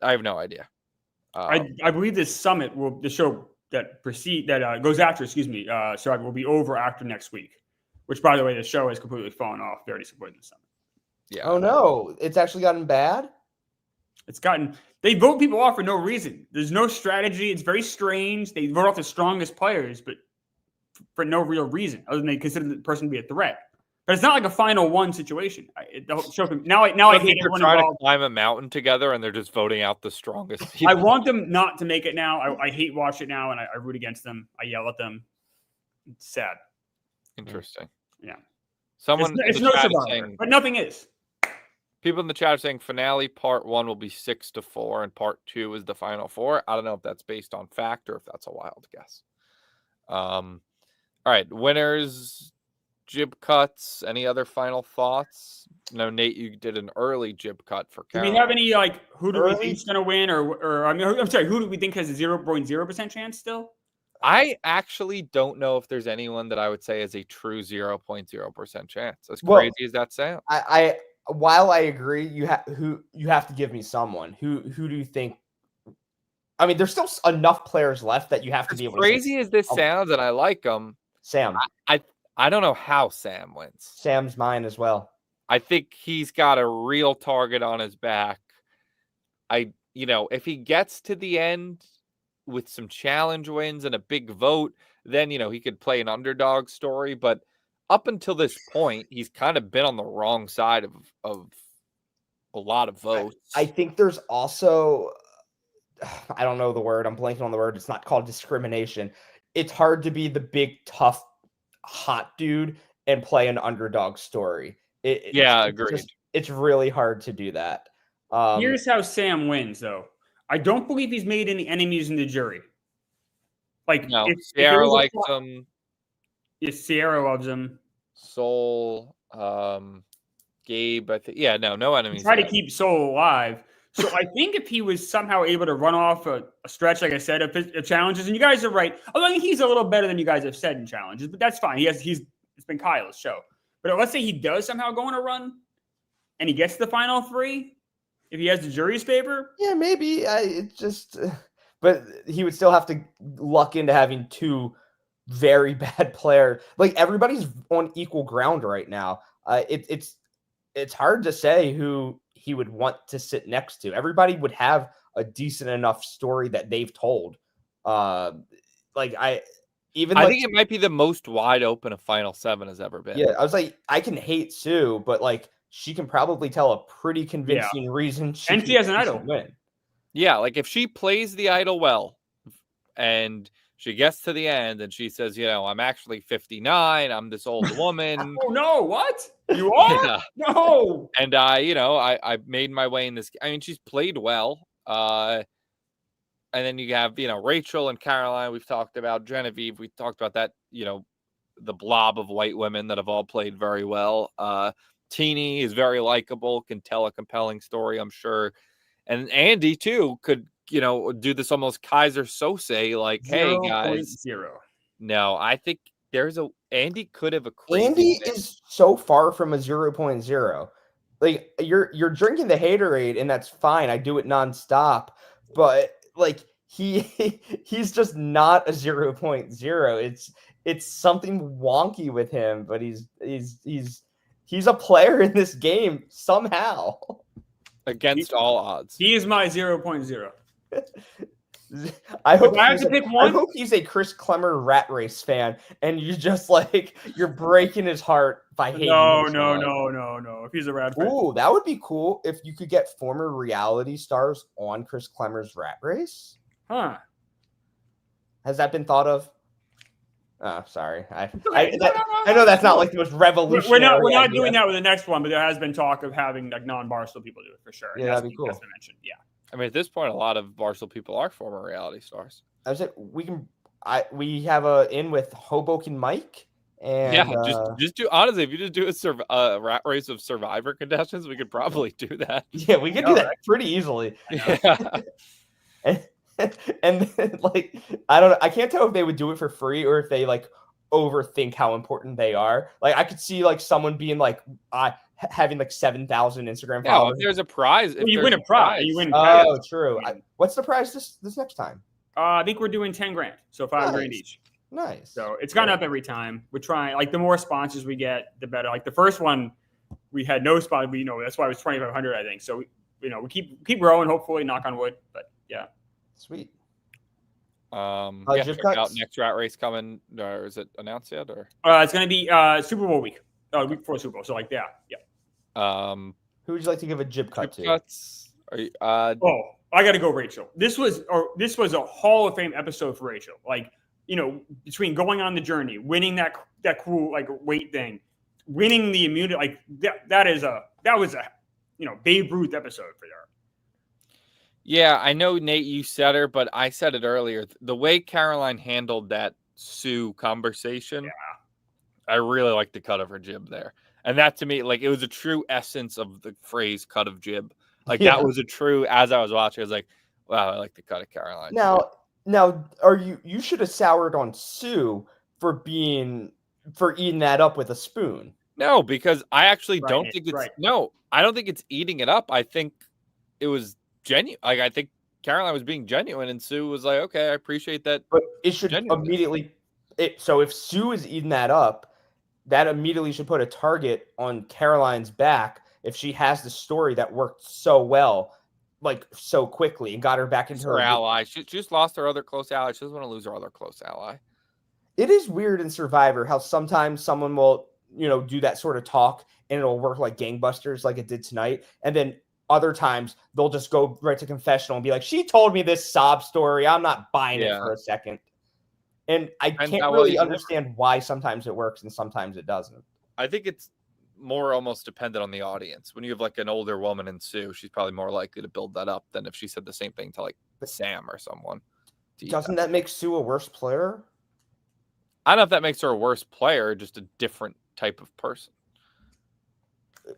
I have no idea. I believe this summit the show that goes after, Survivor will be over after next week. Which, by the way, the show has completely fallen off. Very disappointed in the summit. Yeah. Oh no, it's actually gotten bad. They vote people off for no reason. There's no strategy. It's very strange. They vote off the strongest players, but for no real reason, other than they consider the person to be a threat. But it's not like a final one situation. Now I hate they're trying to climb a mountain together, and they're just voting out the strongest people. I want them not to make it now. I hate watch it now, and I root against them. I yell at them. It's sad. Interesting. Yeah. Someone it's no Survivor, but nothing is. People in the chat are saying finale part 1 will be 6 to 4, and part 2 is the final 4. I don't know if that's based on fact or if that's a wild guess. All right, winners, jib cuts. Any other final thoughts? No, Nate, you did an early jib cut for Carol. Do we have any who do we think is going to win, or I'm sorry, who do we think has a 0.0% chance still? I actually don't know if there's anyone that I would say has a true 0.0% chance. As crazy as that sounds. While I agree, you have to give me someone. Who do you think? I mean, there's still enough players left that you have to be able. Crazy as this sounds, and I like them. Sam. I don't know how Sam wins. Sam's mine as well. I think he's got a real target on his back. If he gets to the end with some challenge wins and a big vote, then he could play an underdog story. But up until this point, he's kind of been on the wrong side of a lot of votes. I think there's also, I don't know the word. I'm blanking on the word. It's not called discrimination. It's hard to be the big, tough, hot dude and play an underdog story. Agreed. It's really hard to do that. Here's how Sam wins, though. I don't believe he's made any enemies in the jury. No, Sierra likes him. If Sierra loves him. Soul, Gabe, I think. Yeah, no enemies. Try to keep Soul alive. So I think if he was somehow able to run off a stretch, like I said, of challenges, and you guys are right. Although I think he's a little better than you guys have said in challenges, but that's fine. It's been Kyle's show. But let's say he does somehow go on a run, and he gets to the final 3. If he has the jury's favor, yeah, maybe. But he would still have to luck into having 2 very bad players. Like everybody's on equal ground right now. It's hard to say who he would want to sit next to. Everybody would have a decent enough story that they've told. I think it might be the most wide open a Final 7 has ever been. Yeah, I was like, I can hate Sue, but she can probably tell a pretty convincing reason. And she has an idol. Win. Yeah, if she plays the idol well, and she gets to the end and she says, I'm actually 59. I'm this old woman. Oh no, what? You are? Yeah. No. And I made my way in this. I mean, she's played well. And then you have, Rachel and Caroline. We've talked about Genevieve. We talked about that, the blob of white women that have all played very well. Teni is very likable, can tell a compelling story, I'm sure. And Andy too could, do this almost Kaiser Sose, like, hey guys. 0.0. No, I think Andy could have a crazy Andy thing. is so far from a 0.0. Like you're drinking the haterade, and that's fine. I do it nonstop, but like he's just not a 0.0. It's something wonky with him, but he's a player in this game somehow. Against all odds. He is my 0.0. I hope I have to pick one. I hope he's a Chris Clemmer Rat Race fan, and you just like you're breaking his heart by hating No. him so much. No. If he's a Rat fan. Ooh, that would be cool if you could get former reality stars on Chris Clemmer's Rat Race. Huh. Has that been thought of? Oh, sorry. I know that's not like the most revolutionary. We're not idea. doing that with the next one, but there has been talk of having like non-Barstool people do it for sure. Yeah, that'd be cool. That's been mentioned. Yeah. I mean, at this point, a lot of Barstool people are former reality stars. I was like, we have a in with Hoboken Mike. And, just do honestly. If you just do a rat race of Survivor contestants, we could probably do that. Yeah, we could do that pretty easily. Yeah. and then, like, I don't know. I can't tell if they would do it for free or if they like overthink how important they are. Like, I could see like someone being like, having like 7,000 Instagram No, followers. if there's a prize, You win a prize. You win. Oh, true. What's the prize this next time? I think we're doing 10 grand, so $5,000 each. Nice. So it's gone up every time. We're trying, like, the more sponsors we get, the better. Like the first one, we had no sponsor. That's why it was 2,500, I think. So we keep growing. Hopefully, knock on wood. But yeah, sweet. Check out next rat race coming. Or is it announced yet? Or it's going to be Super Bowl week. Week before Super Bowl. So like, yeah. Who would you like to give a jib cut to? Cuts? Are you, I got to go, Rachel. This was a Hall of Fame episode for Rachel. Like, between going on the journey, winning that cool like weight thing, winning the immunity, like that was a Babe Ruth episode for her. Yeah, I know, Nate, you said her, but I said it earlier. The way Caroline handled that Sue conversation, I really like the cut of her jib there. And that, to me, like, it was a true essence of the phrase cut of jib. Like, that was a true, as I was watching, I was like, wow, I like the cut of Caroline. Now, you should have soured on Sue for eating that up with a spoon. No, because I actually don't think it's I don't think it's eating it up. I think it was genuine. Like, I think Caroline was being genuine, and Sue was like, okay, I appreciate that. But it should immediately so if Sue is eating that up, that immediately should put a target on Caroline's back if she has the story that worked so well, like so quickly, and got her back into her ally. She just lost her other close ally. She doesn't want to lose her other close ally. It is weird in Survivor how sometimes someone will, do that sort of talk and it'll work like gangbusters like it did tonight. And then other times they'll just go right to confessional and be like, she told me this sob story. I'm not buying it for a second. And I can't really understand why sometimes it works and sometimes it doesn't. I think it's more almost dependent on the audience. When you have like an older woman in Sue, she's probably more likely to build that up than if she said the same thing to like Sam or someone. Doesn't that make Sue a worse player? I don't know if that makes her a worse player, just a different type of person.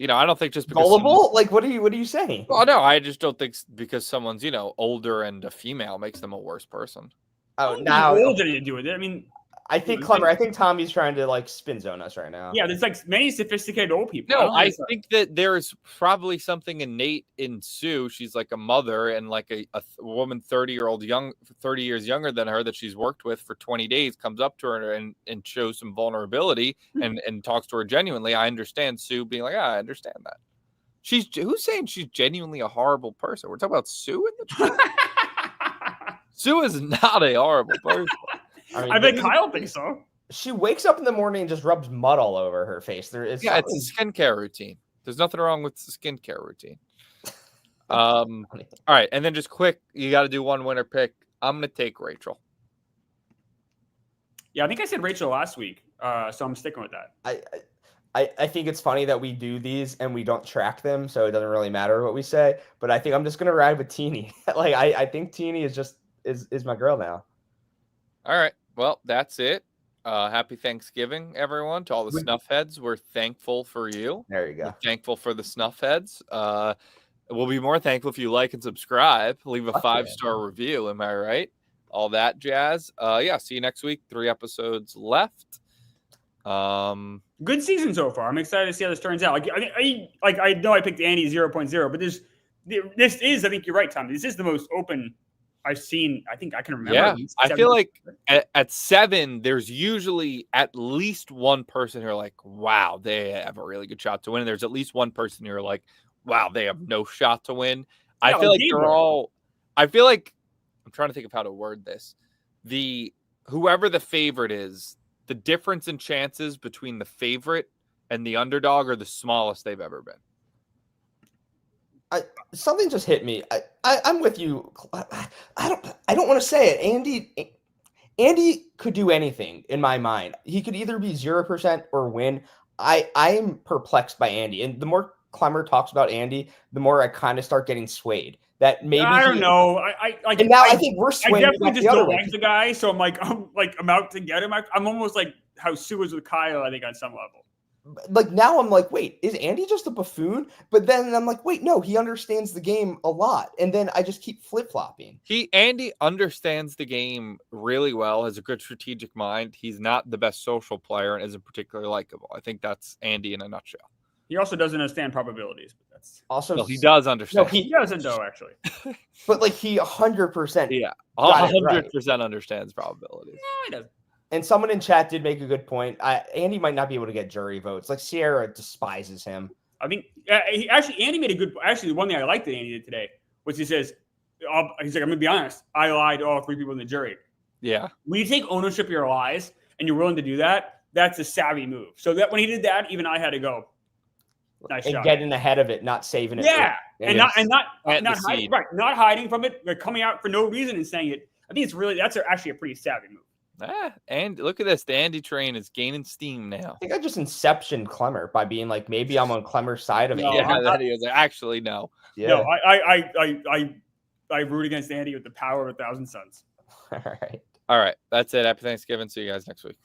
I don't think just because gullible. Like, what are you saying? Well, no, I just don't think because someone's older and a female makes them a worse person. Oh, now old did it do with it? I mean, I think Clemmer. I think Tommy's trying to like spin zone us right now. Yeah, there's like many sophisticated old people. No, I think that there's probably something innate in Sue. She's like a mother and like a woman 30 years younger than her that she's worked with for 20 days comes up to her and shows some vulnerability and talks to her genuinely. I understand Sue being like, I understand that. Who's saying she's genuinely a horrible person? We're talking about Sue in the chat. Sue is not a horrible person. I bet Kyle thinks so. She wakes up in the morning and just rubs mud all over her face. It's a skincare routine. There's nothing wrong with the skincare routine. All right, and then just quick, you got to do one winner pick. I'm going to take Rachel. Yeah, I think I said Rachel last week, so I'm sticking with that. I think it's funny that we do these and we don't track them, so it doesn't really matter what we say. But I think I'm just going to ride with Teni. Like I think Teni is my girl now. All right. Well, that's it. Happy Thanksgiving, everyone, to all the snuff heads. We're thankful for you. There you go. We're thankful for the snuff heads. we'll be more thankful if you like and subscribe. Leave a Fuck yeah. 5-star review. Am I right? All that jazz. Yeah. See you next week. 3 episodes left. Good season so far. I'm excited to see how this turns out. I know I picked Andy 0.0, but this is, I think you're right, Tom. This is the most open I've seen. I think I can remember. Yeah, I feel like at 7, there's usually at least one person who are like, wow, they have a really good shot to win. And there's at least one person who are like, wow, they have no shot to win. I feel like they're all. I feel like I'm trying to think of how to word this. Whoever the favorite is, the difference in chances between the favorite and the underdog are the smallest they've ever been. Something just hit me. I'm with you. I don't want to say it. Andy could do anything in my mind. He could either be 0% or win. I am perplexed by Andy, and the more Clemmer talks about Andy, the more I kind of start getting swayed. That maybe I don't know. And now I think we're swaying. I definitely just don't like the guy, so I'm out to get him. I'm almost like how Sue was with Kyle. I think on some level. Like now I'm like, wait, is Andy just a buffoon? But then I'm like, wait, no, he understands the game a lot. And then I just keep flip-flopping. Andy understands the game really well, has a good strategic mind. He's not the best social player and isn't particularly likable. I think that's Andy in a nutshell. He also doesn't understand probabilities, but that's also he does understand. No, he doesn't though, actually. But like he 100%. Yeah, 100% understands probabilities. No, he doesn't. And someone in chat did make a good point. Andy might not be able to get jury votes. Like Sierra despises him. I mean, Andy made a good. Actually, the one thing I liked that Andy did today was he says, he's like, I'm gonna be honest. I lied to all 3 people in the jury. Yeah. When you take ownership of your lies and you're willing to do that, that's a savvy move. So that when he did that, even I had to go. Nice and shot. getting ahead of it, not saving it. Yeah, not hiding, right, not hiding from it, like coming out for no reason and saying it. I think that's actually a pretty savvy move. And look at this. The Andy train is gaining steam now. I think I just inceptioned Clemmer by being like, maybe I'm on Clemmer's side of it. No, Yeah, he was like, actually, no. Yeah. No, I root against Andy with the power of 1,000 suns. All right. All right. That's it. Happy Thanksgiving. See you guys next week.